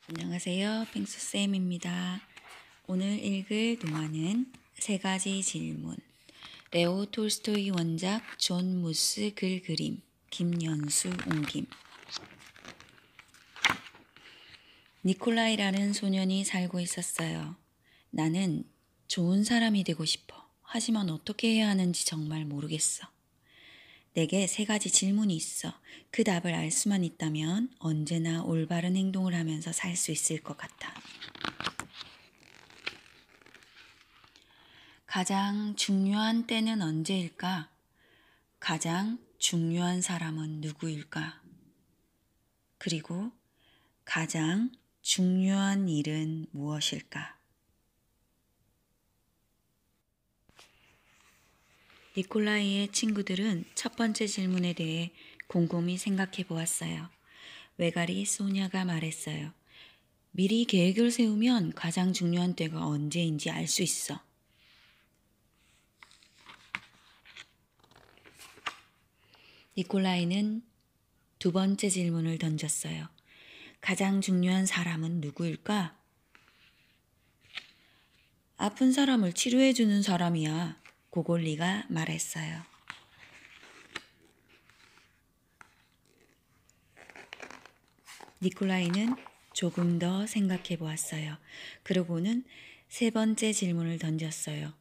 안녕하세요. 펭수쌤입니다. 오늘 읽을 동화는 세 가지 질문. 레오 톨스토이 원작, 존 무스 글 그림, 김연수 옮김. 니콜라이라는 소년이 살고 있었어요. 나는 좋은 사람이 되고 싶어. 하지만 어떻게 해야 하는지 정말 모르겠어. 내게 세 가지 질문이 있어. 그 답을 알 수만 있다면 언제나 올바른 행동을 하면서 살 수 있을 것 같아. 가장 중요한 때는 언제일까? 가장 중요한 사람은 누구일까? 그리고 가장 중요한 일은 무엇일까? 니콜라이의 친구들은 첫 번째 질문에 대해 곰곰이 생각해 보았어요. 외가리 소냐가 말했어요. 미리 계획을 세우면 가장 중요한 때가 언제인지 알 수 있어. 니콜라이는 두 번째 질문을 던졌어요. 가장 중요한 사람은 누구일까? 아픈 사람을 치료해주는 사람이야. 고골리가 말했어요. 니콜라이는 조금 더 생각해 보았어요. 그러고는 세 번째 질문을 던졌어요.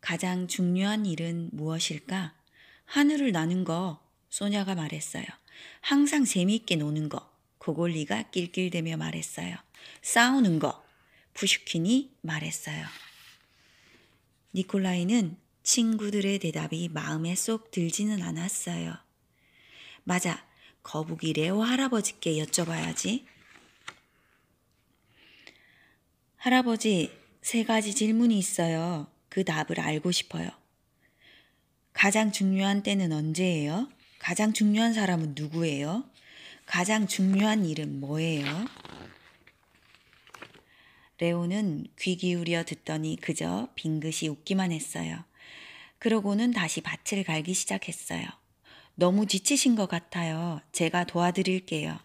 가장 중요한 일은 무엇일까? 하늘을 나는 거, 소냐가 말했어요. 항상 재미있게 노는 거, 고골리가 낄낄대며 말했어요. 싸우는 거, 푸슈킨이 말했어요. 니콜라이는 친구들의 대답이 마음에 쏙 들지는 않았어요. 맞아, 거북이 레오 할아버지께 여쭤봐야지. 할아버지, 세 가지 질문이 있어요. 그 답을 알고 싶어요. 가장 중요한 때는 언제예요? 가장 중요한 사람은 누구예요? 가장 중요한 일은 뭐예요? 레오는 귀 기울여 듣더니 그저 빙긋이 웃기만 했어요. 그러고는 다시 밭을 갈기 시작했어요. 너무 지치신 것 같아요. 제가 도와드릴게요.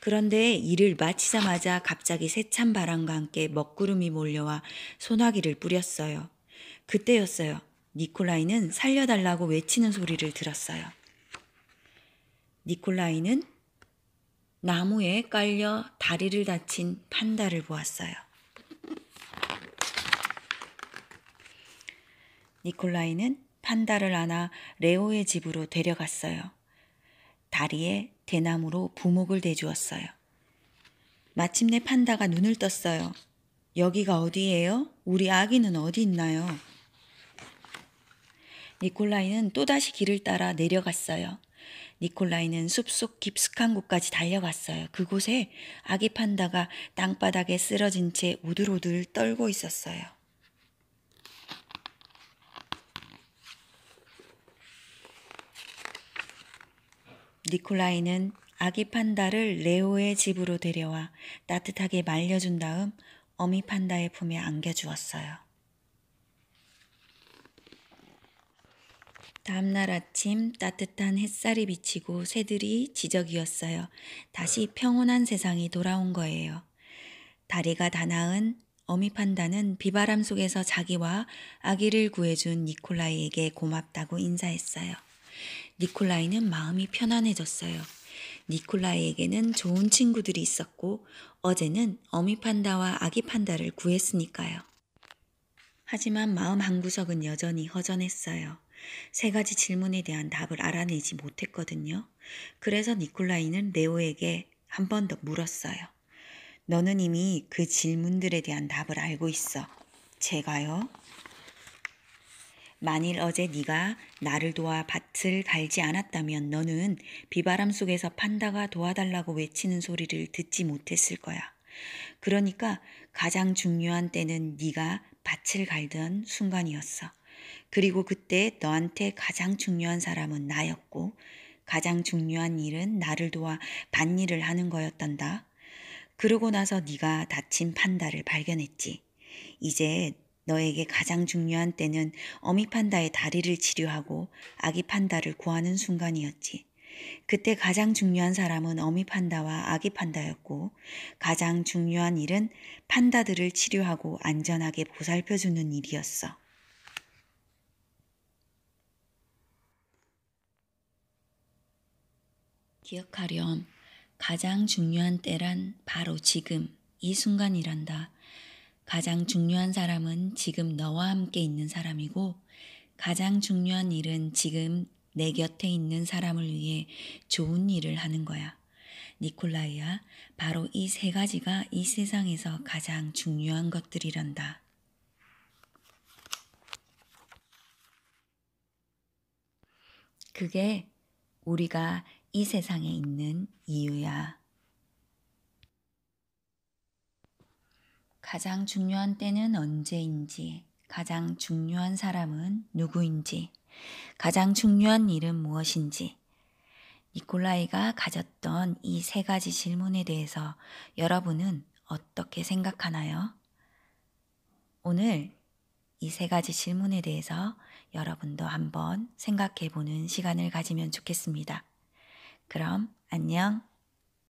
그런데 일을 마치자마자 갑자기 세찬 바람과 함께 먹구름이 몰려와 소나기를 뿌렸어요. 그때였어요. 니콜라이는 살려달라고 외치는 소리를 들었어요. 니콜라이는 나무에 깔려 다리를 다친 판다를 보았어요. 니콜라이는 판다를 안아 레오의 집으로 데려갔어요. 다리에 대나무로 부목을 대주었어요. 마침내 판다가 눈을 떴어요. 여기가 어디예요? 우리 아기는 어디 있나요? 니콜라이는 또다시 길을 따라 내려갔어요. 니콜라이는 숲속 깊숙한 곳까지 달려갔어요. 그곳에 아기 판다가 땅바닥에 쓰러진 채 오들오들 떨고 있었어요. 니콜라이는 아기 판다를 레오의 집으로 데려와 따뜻하게 말려준 다음 어미 판다의 품에 안겨주었어요. 다음날 아침 따뜻한 햇살이 비치고 새들이 지저귀었어요. 다시 평온한 세상이 돌아온 거예요. 다리가 다 나은 어미 판다는 비바람 속에서 자기와 아기를 구해준 니콜라이에게 고맙다고 인사했어요. 니콜라이는 마음이 편안해졌어요. 니콜라이에게는 좋은 친구들이 있었고 어제는 어미 판다와 아기 판다를 구했으니까요. 하지만 마음 한구석은 여전히 허전했어요. 세 가지 질문에 대한 답을 알아내지 못했거든요. 그래서 니콜라이는 레오에게 한 번 더 물었어요. 너는 이미 그 질문들에 대한 답을 알고 있어. 제가요? 만일 어제 네가 나를 도와 밭을 갈지 않았다면 너는 비바람 속에서 판다가 도와달라고 외치는 소리를 듣지 못했을 거야. 그러니까 가장 중요한 때는 네가 밭을 갈던 순간이었어. 그리고 그때 너한테 가장 중요한 사람은 나였고 가장 중요한 일은 나를 도와 밭일을 하는 거였단다. 그러고 나서 네가 다친 판다를 발견했지. 이제 너에게 가장 중요한 때는 어미 판다의 다리를 치료하고 아기 판다를 구하는 순간이었지. 그때 가장 중요한 사람은 어미 판다와 아기 판다였고 가장 중요한 일은 판다들을 치료하고 안전하게 보살펴주는 일이었어. 기억하렴. 가장 중요한 때란 바로 지금, 이 순간이란다. 가장 중요한 사람은 지금 너와 함께 있는 사람이고 가장 중요한 일은 지금 내 곁에 있는 사람을 위해 좋은 일을 하는 거야. 니콜라이야, 바로 이 세 가지가 이 세상에서 가장 중요한 것들이란다. 그게 우리가 이 세상에 있는 이유야. 가장 중요한 때는 언제인지, 가장 중요한 사람은 누구인지, 가장 중요한 일은 무엇인지, 니콜라이가 가졌던 이 세 가지 질문에 대해서 여러분은 어떻게 생각하나요? 오늘 이 세 가지 질문에 대해서 여러분도 한번 생각해 보는 시간을 가지면 좋겠습니다. 그럼 안녕.